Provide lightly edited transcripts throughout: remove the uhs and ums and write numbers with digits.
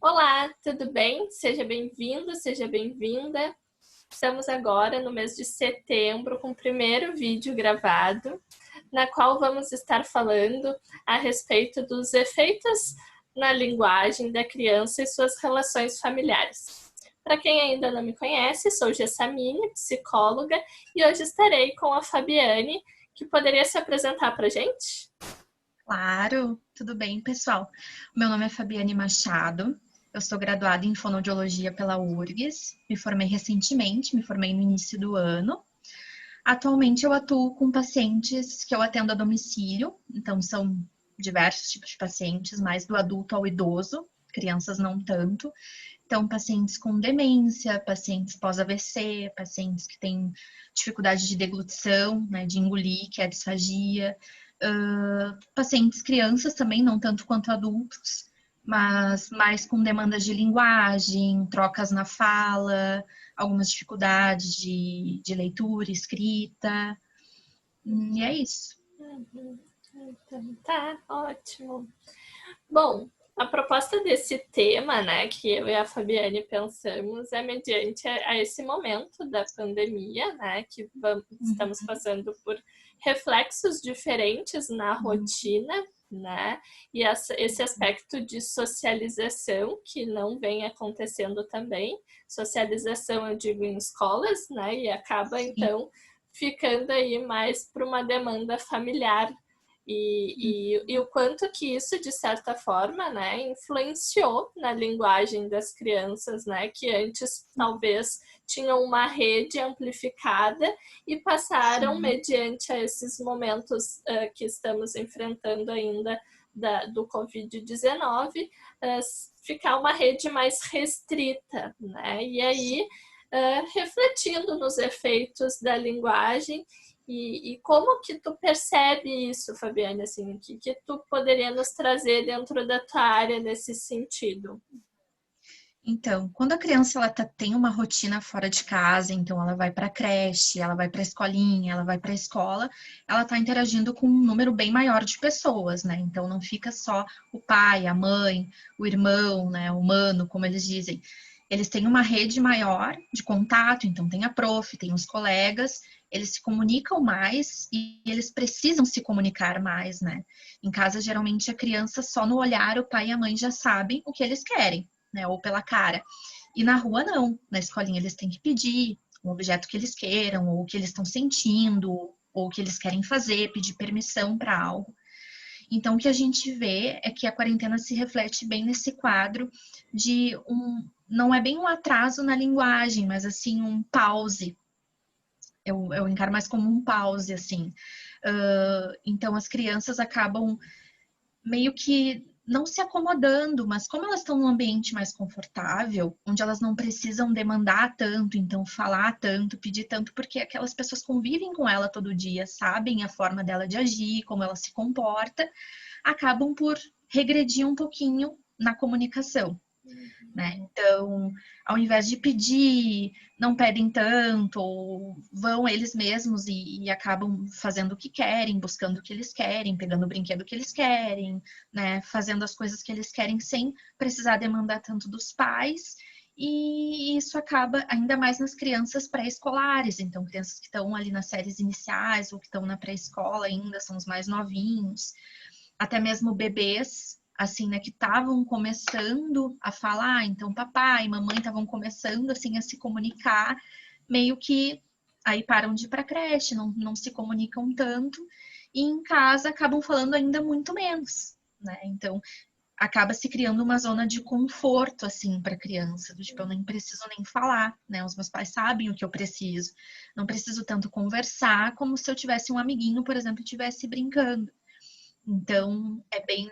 Olá, tudo bem? Seja bem-vindo, seja bem-vinda. Estamos agora no mês de setembro com o primeiro vídeo gravado, na qual vamos estar falando a respeito dos efeitos na linguagem da criança e suas relações familiares. Para quem ainda não me conhece, sou Gessamine, psicóloga, e hoje estarei com a Fabiane, que poderia se apresentar para a gente? Claro, tudo bem, pessoal. Meu nome é Fabiane Machado, eu sou graduada em fonoaudiologia pela URGS, me formei recentemente, me formei no início do ano. Atualmente eu atuo com pacientes que eu atendo a domicílio, então são diversos tipos de pacientes, mais do adulto ao idoso, crianças não tanto. Então, pacientes com demência, pacientes pós-AVC, pacientes que têm dificuldade de deglutição, né, de engolir, que é a disfagia, pacientes crianças também, não tanto quanto adultos, mas mais com demandas de linguagem, trocas na fala, algumas dificuldades de leitura, escrita, e é isso. Então, tá, ótimo. Bom, a proposta desse tema, né, que eu e a Fabiane pensamos é mediante a esse momento da pandemia, né, que estamos passando por reflexos diferentes na rotina, né, e esse aspecto de socialização que não vem acontecendo também. Socialização, eu digo, em escolas, né, e acaba, Sim. então, ficando aí mais para uma demanda familiar e o quanto que isso, de certa forma, né, influenciou na linguagem das crianças, né, que antes talvez tinham uma rede amplificada e passaram, Sim. mediante a esses momentos que estamos enfrentando ainda do Covid-19, ficar uma rede mais restrita, né? E aí, refletindo nos efeitos da linguagem. E como que tu percebe isso, Fabiane? Assim, o que tu poderia nos trazer dentro da tua área nesse sentido? Então, quando a criança tem uma rotina fora de casa, então ela vai para a creche, ela vai para a escolinha, ela vai para a escola, ela está interagindo com um número bem maior de pessoas, né? Então não fica só o pai, a mãe, o irmão, né, o mano, como eles dizem. Eles têm uma rede maior de contato, então tem a prof, tem os colegas, eles se comunicam mais e eles precisam se comunicar mais, né? Em casa, geralmente, a criança, só no olhar, o pai e a mãe já sabem o que eles querem, né, ou pela cara. E na rua não, na escolinha eles têm que pedir um objeto que eles queiram, ou o que eles estão sentindo, ou o que eles querem fazer, pedir permissão para algo. Então, o que a gente vê é que a quarentena se reflete bem nesse quadro de não é bem um atraso na linguagem, mas assim, um pause. Eu encaro mais como um pause, assim. Então, as crianças acabam meio que não se acomodando, mas como elas estão num ambiente mais confortável, onde elas não precisam demandar tanto, então falar tanto, pedir tanto, porque aquelas pessoas convivem com ela todo dia, sabem a forma dela de agir, como ela se comporta, acabam por regredir um pouquinho na comunicação. Né? Então, ao invés de pedir, não pedem tanto, ou vão eles mesmos e acabam fazendo o que querem, buscando o que eles querem, pegando o brinquedo que eles querem, né? Fazendo as coisas que eles querem sem precisar demandar tanto dos pais. E isso acaba ainda mais nas crianças pré-escolares, então crianças que estão ali nas séries iniciais ou que estão na pré-escola ainda, são os mais novinhos, até mesmo bebês, assim, né, que estavam começando a falar, então papai e mamãe estavam começando, assim, a se comunicar, meio que aí param de ir para creche, não se comunicam tanto, e em casa acabam falando ainda muito menos, né, então acaba se criando uma zona de conforto, assim, para a criança, do tipo, eu nem preciso nem falar, né, os meus pais sabem o que eu preciso, não preciso tanto conversar, como se eu tivesse um amiguinho, por exemplo, e estivesse brincando. Então, é bem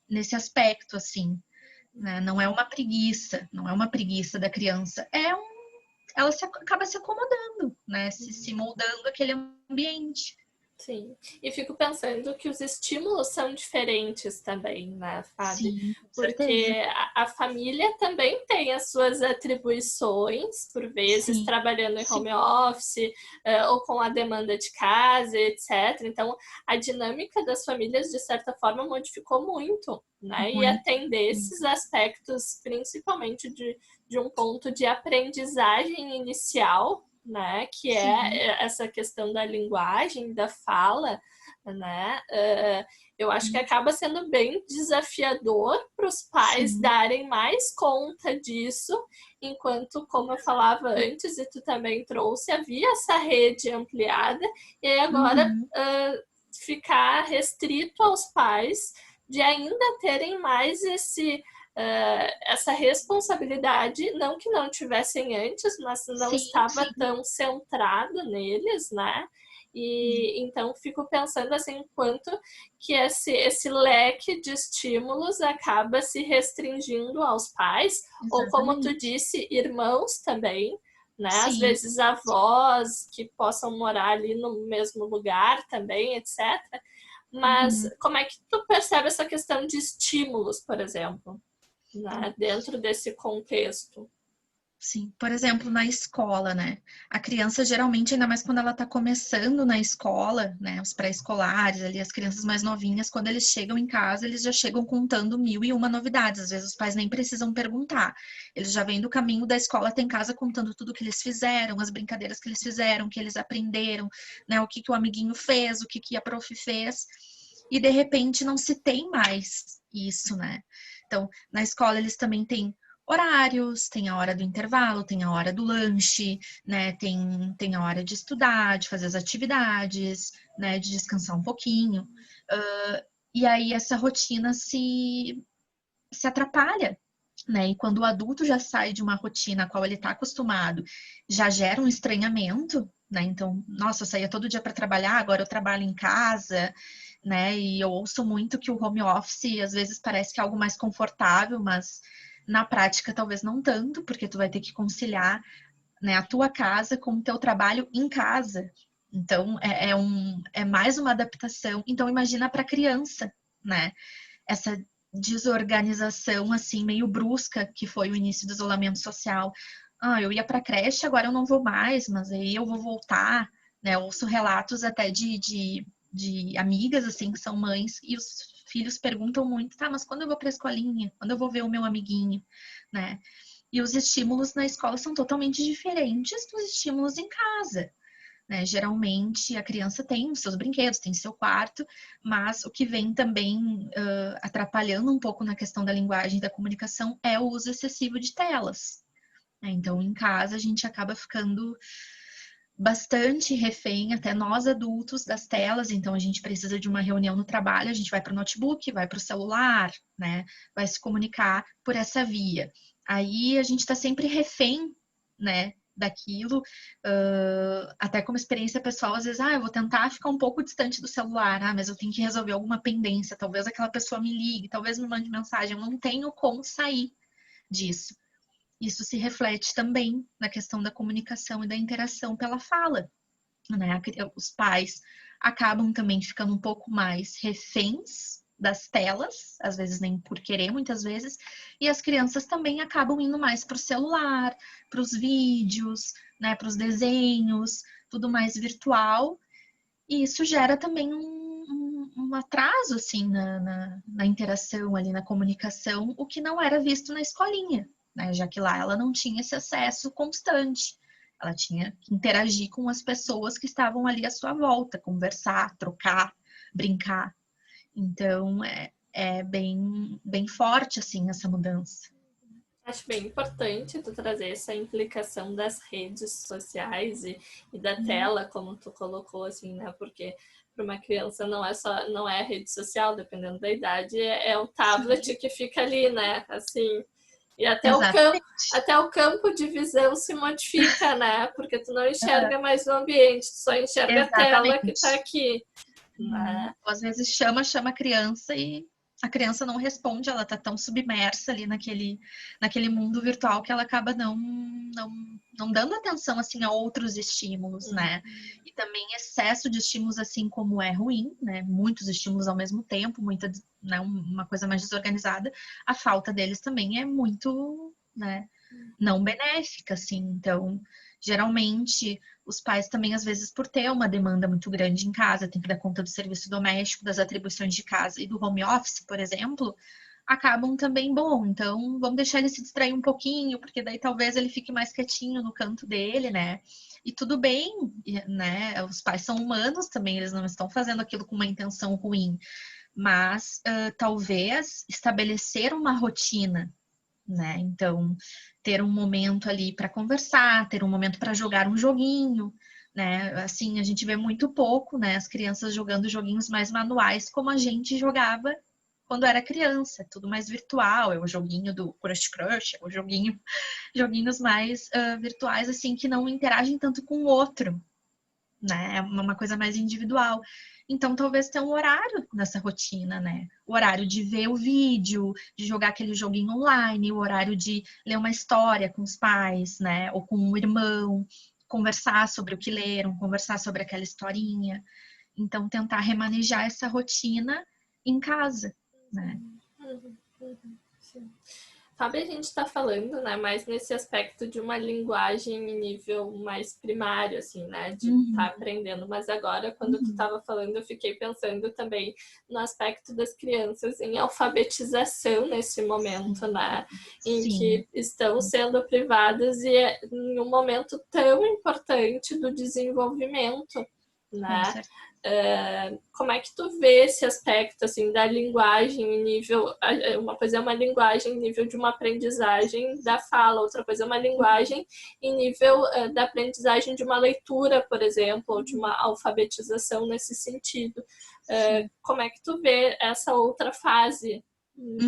nesse aspecto, assim, né? Não é uma preguiça, não é uma preguiça da criança, ela acaba se acomodando, né? Se moldando aquele ambiente. Sim, e fico pensando que os estímulos são diferentes também, né, Fábio? Sim, com certeza. Porque a família também tem as suas atribuições, por vezes Sim, trabalhando em sim. home office, ou com a demanda de casa, etc. Então, a dinâmica das famílias, de certa forma, modificou muito, né? E Muito. atender Sim. esses aspectos, principalmente de um ponto de aprendizagem inicial, né, que Sim. é essa questão da linguagem, da fala, né, eu acho que acaba sendo bem desafiador para os pais Sim. darem mais conta disso, enquanto, como eu falava antes, e tu também trouxe, havia essa rede ampliada, e aí agora Uhum. ficar restrito aos pais de ainda terem mais essa responsabilidade, não que não tivessem antes, mas não Sim, estava sim. tão centrado neles, né? E então fico pensando assim, quanto que esse leque de estímulos acaba se restringindo aos pais, ou como tu Exatamente. disse, irmãos também, né? Às Sim. vezes avós que possam morar ali no mesmo lugar também, etc. Mas Uhum. como é que tu percebe essa questão de estímulos, por exemplo, né? Dentro desse contexto? Sim, por exemplo, na escola, né? A criança geralmente, ainda mais quando ela está começando na escola, né? Os pré-escolares, ali, as crianças mais novinhas, quando eles chegam em casa, eles já chegam contando mil e uma novidades. Às vezes os pais nem precisam perguntar. Eles já vêm do caminho da escola até em casa contando tudo que eles fizeram, as brincadeiras que eles fizeram, que eles aprenderam, né? O que que o amiguinho fez, o que que a prof fez. E de repente não se tem mais isso, né? Então, na escola eles também têm horários, tem a hora do intervalo, tem a hora do lanche, né? Tem a hora de estudar, de fazer as atividades, né? De descansar um pouquinho. E aí essa rotina se atrapalha, né? E quando o adulto já sai de uma rotina a qual ele está acostumado, já gera um estranhamento, né? Então, nossa, eu saía todo dia para trabalhar, agora eu trabalho em casa, né? E eu ouço muito que o home office às vezes parece que é algo mais confortável, mas na prática talvez não tanto, porque tu vai ter que conciliar, né, a tua casa com o teu trabalho em casa. Então, é mais uma adaptação. Então, imagina para criança, né? Essa desorganização assim meio brusca que foi o início do isolamento social. Ah, eu ia para creche, agora eu não vou mais, mas aí eu vou voltar, né? Eu ouço relatos até de amigas assim que são mães e os filhos perguntam muito, tá, mas quando eu vou para a escolinha? Quando eu vou ver o meu amiguinho, né? E os estímulos na escola são totalmente diferentes dos estímulos em casa, né? Geralmente a criança tem os seus brinquedos, tem seu quarto, mas o que vem também atrapalhando um pouco na questão da linguagem e da comunicação é o uso excessivo de telas, né? Então, em casa, a gente acaba ficando bastante refém, até nós adultos, das telas. Então, a gente precisa de uma reunião no trabalho, a gente vai para o notebook, vai para o celular, né? Vai se comunicar por essa via. Aí a gente está sempre refém, né? Daquilo, até como experiência pessoal, às vezes, eu vou tentar ficar um pouco distante do celular, mas eu tenho que resolver alguma pendência, talvez aquela pessoa me ligue, talvez me mande mensagem, eu não tenho como sair disso. Isso se reflete também na questão da comunicação e da interação pela fala, né? Os pais acabam também ficando um pouco mais reféns das telas, às vezes nem por querer, muitas vezes, e as crianças também acabam indo mais para o celular, para os vídeos, né, para os desenhos, tudo mais virtual, e isso gera também um atraso assim na interação ali, na comunicação, o que não era visto na escolinha, né? Já que lá ela não tinha esse acesso constante. Ela tinha que interagir com as pessoas que estavam ali à sua volta, conversar, trocar, brincar. Então é bem forte assim essa mudança. Acho bem importante tu trazer essa implicação das redes sociais e da tela, como tu colocou, assim, né? Porque para uma criança não é a rede social, dependendo da idade, é o tablet Sim, que fica ali, né? Assim, e exatamente. até o campo de visão se modifica, né? Porque tu não enxerga mais o ambiente, tu só enxerga a tela que está Exatamente. aqui, né? Às vezes chama a criança e a criança não responde, ela tá tão submersa ali naquele mundo virtual que ela acaba não dando atenção, assim, a outros estímulos, né? E também excesso de estímulos, assim, como é ruim, né? Muitos estímulos ao mesmo tempo, né? Uma coisa mais desorganizada, a falta deles também é muito, né? Não benéfica, assim. Então, geralmente, os pais também, às vezes, por ter uma demanda muito grande em casa, tem que dar conta do serviço doméstico, das atribuições de casa e do home office, por exemplo, acabam também, bom, então vamos deixar ele se distrair um pouquinho, porque daí talvez ele fique mais quietinho no canto dele, né? E tudo bem, né? Os pais são humanos também, eles não estão fazendo aquilo com uma intenção ruim, mas talvez estabelecer uma rotina, né? Então, ter um momento ali para conversar, ter um momento para jogar um joguinho, né? Assim, a gente vê muito pouco, né? As crianças jogando joguinhos mais manuais, como a gente jogava quando era criança, é tudo mais virtual, é o joguinho do Crush Crush, é o joguinhos mais virtuais, assim, que não interagem tanto com o outro, né? É uma coisa mais individual. Então, talvez tenha um horário nessa rotina, né? O horário de ver o vídeo, de jogar aquele joguinho online, o horário de ler uma história com os pais, né? Ou com um irmão, conversar sobre o que leram, conversar sobre aquela historinha. Então, tentar remanejar essa rotina em casa, né? Sim. Sabe, a gente está falando, né, mais nesse aspecto de uma linguagem em nível mais primário, assim, né, de estar aprendendo. Mas agora, quando tu estava falando, eu fiquei pensando também no aspecto das crianças em alfabetização nesse momento, né, em que estão sendo privadas e em um momento tão importante do desenvolvimento, né? Como é que tu vê esse aspecto assim da linguagem em nível, uma coisa é uma linguagem em nível de uma aprendizagem da fala, outra coisa é uma linguagem em nível da aprendizagem de uma leitura, por exemplo, ou de uma alfabetização nesse sentido. Como é que tu vê essa outra fase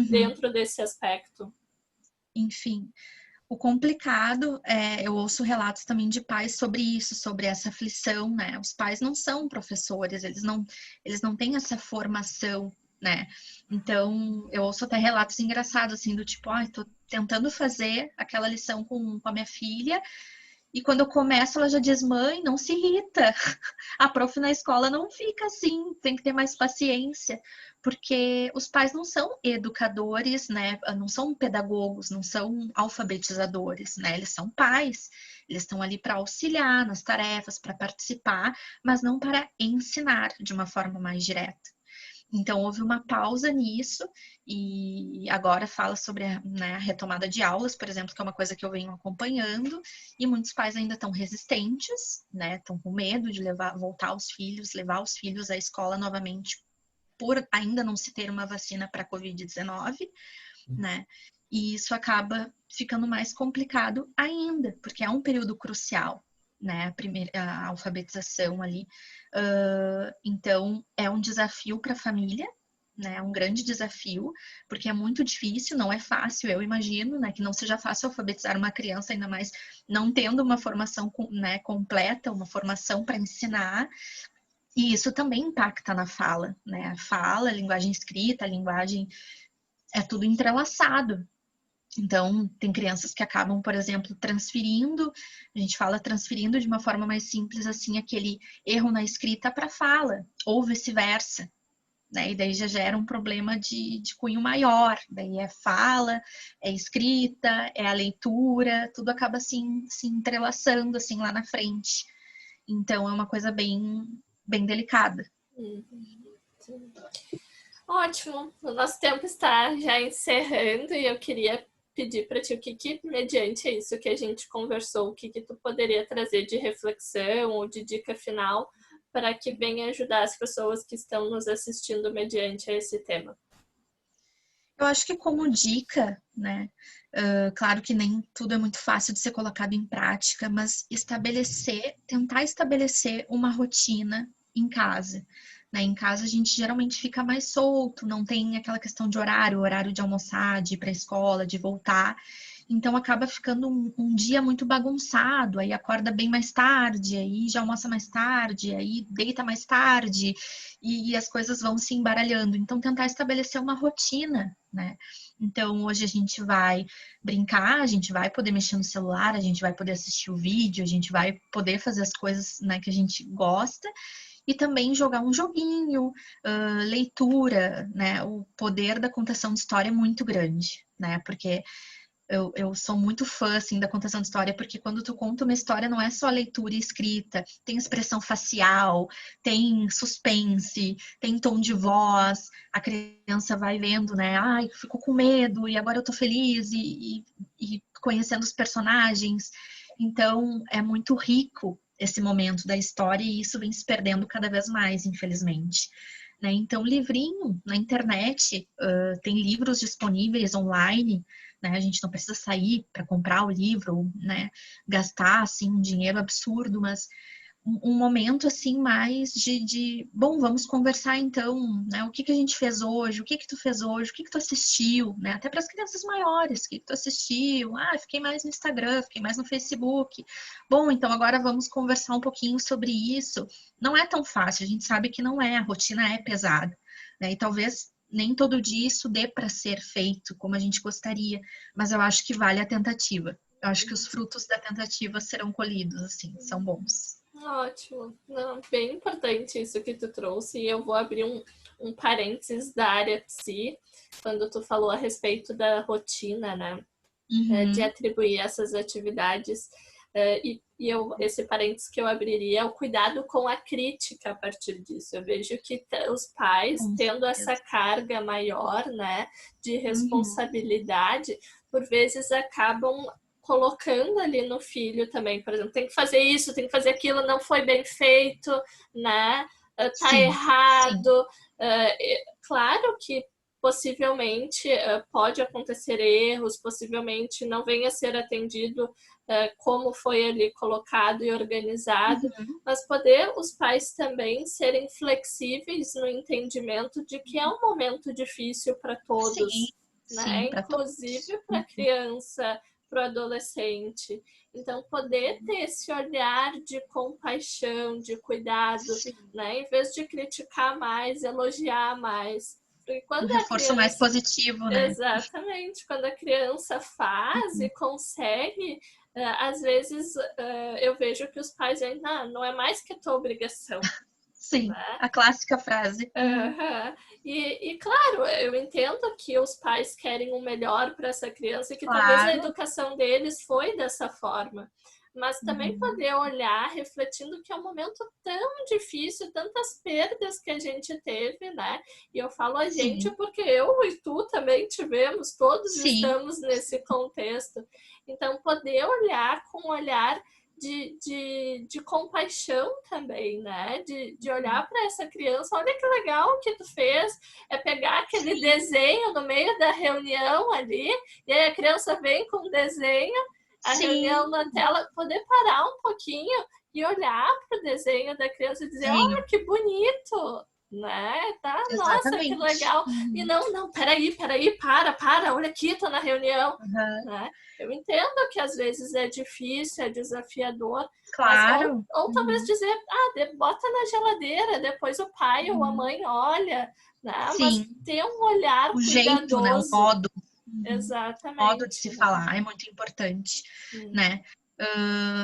dentro desse aspecto? Enfim, o complicado eu ouço relatos também de pais sobre isso, sobre essa aflição, né? Os pais não são professores, eles não têm essa formação, né? Então, eu ouço até relatos engraçados, assim, do tipo, tô tentando fazer aquela lição com a minha filha, e quando eu começo, ela já diz, mãe, não se irrita. A prof na escola não fica assim, tem que ter mais paciência, porque os pais não são educadores, né? Não são pedagogos, não são alfabetizadores, né? Eles são pais. Eles estão ali para auxiliar nas tarefas, para participar, mas não para ensinar de uma forma mais direta. Então, houve uma pausa nisso e agora fala sobre a retomada de aulas, por exemplo, que é uma coisa que eu venho acompanhando, e muitos pais ainda estão resistentes, né? Estão com medo de levar os filhos à escola novamente, por ainda não se ter uma vacina para a Covid-19, né? E isso acaba ficando mais complicado ainda, porque é um período crucial, né? A alfabetização ali. Então, é um desafio para a família, né? É um grande desafio, porque é muito difícil, não é fácil, eu imagino, né? Que não seja fácil alfabetizar uma criança, ainda mais não tendo uma formação, né, completa, uma formação para ensinar. E isso também impacta na fala, né? A fala, a linguagem escrita, a linguagem é tudo entrelaçado. Então, tem crianças que acabam, por exemplo, transferindo, a gente fala transferindo de uma forma mais simples, assim, aquele erro na escrita para a fala, ou vice-versa, né? E daí já gera um problema de cunho maior, daí é fala, é escrita, é a leitura, tudo acaba assim, se entrelaçando, assim, lá na frente. Então, é uma coisa bem delicada. Sim. Ótimo, o nosso tempo está já encerrando e eu queria pedir para ti o que, mediante isso que a gente conversou, o que tu poderia trazer de reflexão ou de dica final para que venha ajudar as pessoas que estão nos assistindo mediante esse tema. Eu acho que como dica, né? Claro que nem tudo é muito fácil de ser colocado em prática, mas tentar estabelecer uma rotina em casa. Né? Em casa a gente geralmente fica mais solto, não tem aquela questão de horário de almoçar, de ir para a escola, de voltar. Então acaba ficando um dia muito bagunçado, aí acorda bem mais tarde, aí já almoça mais tarde, aí deita mais tarde, e as coisas vão se embaralhando. Então tentar estabelecer uma rotina, né? Então hoje a gente vai brincar, a gente vai poder mexer no celular, a gente vai poder assistir o vídeo, a gente vai poder fazer as coisas, né, que a gente gosta, e também jogar um joguinho, leitura, né? O poder da contação de história é muito grande, né? Porque eu sou muito fã, assim, da contação de história, porque quando tu conta uma história não é só leitura e escrita, tem expressão facial, tem suspense, tem tom de voz, a criança vai vendo, né? Ai, ficou com medo e agora eu tô feliz e conhecendo os personagens. Então, é muito rico esse momento da história e isso vem se perdendo cada vez mais, infelizmente. Né? Então, livrinho na internet, tem livros disponíveis online, né? A gente não precisa sair para comprar o livro, né? Gastar assim um dinheiro absurdo, mas um momento assim mais bom, vamos conversar então, né? O que que a gente fez hoje? O que que tu fez hoje? O que que tu assistiu, né? Até para as crianças maiores, o que que tu assistiu? Ah, fiquei mais no Instagram, fiquei mais no Facebook. Bom, então agora vamos conversar um pouquinho sobre isso. Não é tão fácil, a gente sabe que não é, a rotina é pesada, né? E talvez nem todo dia isso dê para ser feito como a gente gostaria, mas eu acho que vale a tentativa. Eu acho que os frutos da tentativa serão colhidos, assim, são bons. Ótimo. Não, bem importante isso que tu trouxe. E eu vou abrir um parênteses da área psi, quando tu falou a respeito da rotina, né? De atribuir essas atividades. Esse parênteses que eu abriria é o cuidado com a crítica a partir disso. Eu vejo que os pais, tendo essa carga maior, né, de responsabilidade, por vezes acabam colocando ali no filho também, por exemplo, tem que fazer isso, tem que fazer aquilo, não foi bem feito, né? Tá Sim, errado. Claro que possivelmente pode acontecer erros, possivelmente não venha a ser atendido como foi ali colocado e organizado, mas poder os pais também serem flexíveis no entendimento de que é um momento difícil para todos, sim, né? sim, para Inclusive todos. para a criança, para o adolescente. Então, poder ter esse olhar de compaixão, de cuidado, né? Em vez de criticar mais, elogiar mais. Porque Um quando a reforço mais criança. positivo, né? Exatamente, quando a criança faz e consegue, às vezes eu vejo que os pais dizem, não é mais que a tua obrigação, Sim, né? a clássica frase. E claro, eu entendo que os pais querem o melhor para essa criança e que talvez a Claro. educação deles foi dessa forma. Mas também poder olhar, refletindo que é um momento tão difícil, tantas perdas que a gente teve, né? E eu falo a gente Sim, porque eu e tu também tivemos, todos sim, estamos nesse contexto. Então, poder olhar com um olhar de compaixão também, né? De olhar para essa criança, olha que legal que tu fez, é pegar aquele sim, desenho no meio da reunião ali, e aí a criança vem com o desenho, a reunião sim. na tela, poder parar um pouquinho e olhar para o desenho da criança e dizer, Desenho, olha que bonito, né? Tá, nossa, que exatamente. legal. E não, peraí, para, olha aqui, tô na reunião, Uhum. né? Eu entendo que às vezes é difícil, é desafiador, mas Claro. ou talvez dizer, bota na geladeira, depois o pai ou a mãe olha, né? Mas Sim, ter um olhar o jeito, né? O cuidadoso. modo. O modo de Exatamente, se né? falar é muito importante, Sim. né?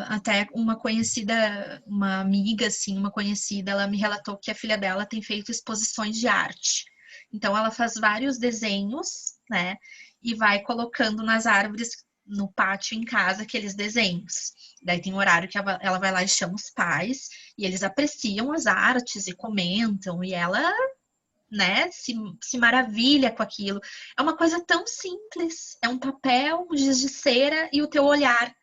Até uma conhecida, uma amiga, assim, uma conhecida, ela me relatou que a filha dela tem feito exposições de arte. Então, ela faz vários desenhos, né? E vai colocando nas árvores no pátio em casa aqueles desenhos. Daí tem um horário que ela vai lá e chama os pais, e eles apreciam as artes e comentam, e ela, né, se maravilha com aquilo. É uma coisa tão simples, é um papel, um giz de cera e o teu olhar.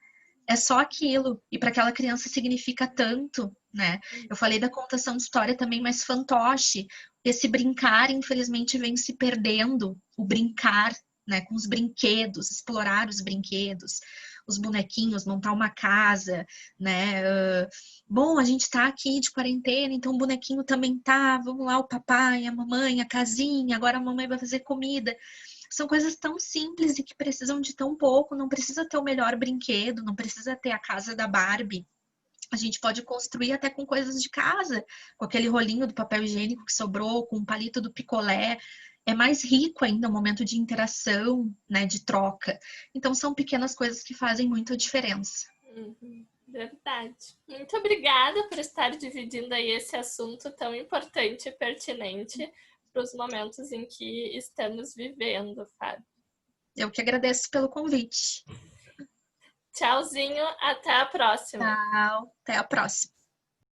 É só aquilo. E para aquela criança significa tanto, né? Eu falei da contação de história também, mas fantoche. Esse brincar, infelizmente, vem se perdendo. O brincar, né? Com os brinquedos, explorar os brinquedos, os bonequinhos, montar uma casa, né? Bom, a gente tá aqui de quarentena, então o bonequinho também tá. Vamos lá, o papai, a mamãe, a casinha. Agora a mamãe vai fazer comida. São coisas tão simples e que precisam de tão pouco, não precisa ter o melhor brinquedo, não precisa ter a casa da Barbie. A gente pode construir até com coisas de casa, com aquele rolinho do papel higiênico que sobrou, com o palito do picolé. É mais rico ainda o momento de interação, né, de troca. Então são pequenas coisas que fazem muita diferença. Verdade. Muito obrigada por estar dividindo aí esse assunto tão importante e pertinente para os momentos em que estamos vivendo, Fábio. Eu que agradeço pelo convite. Tchauzinho, até a próxima. Tchau, até a próxima.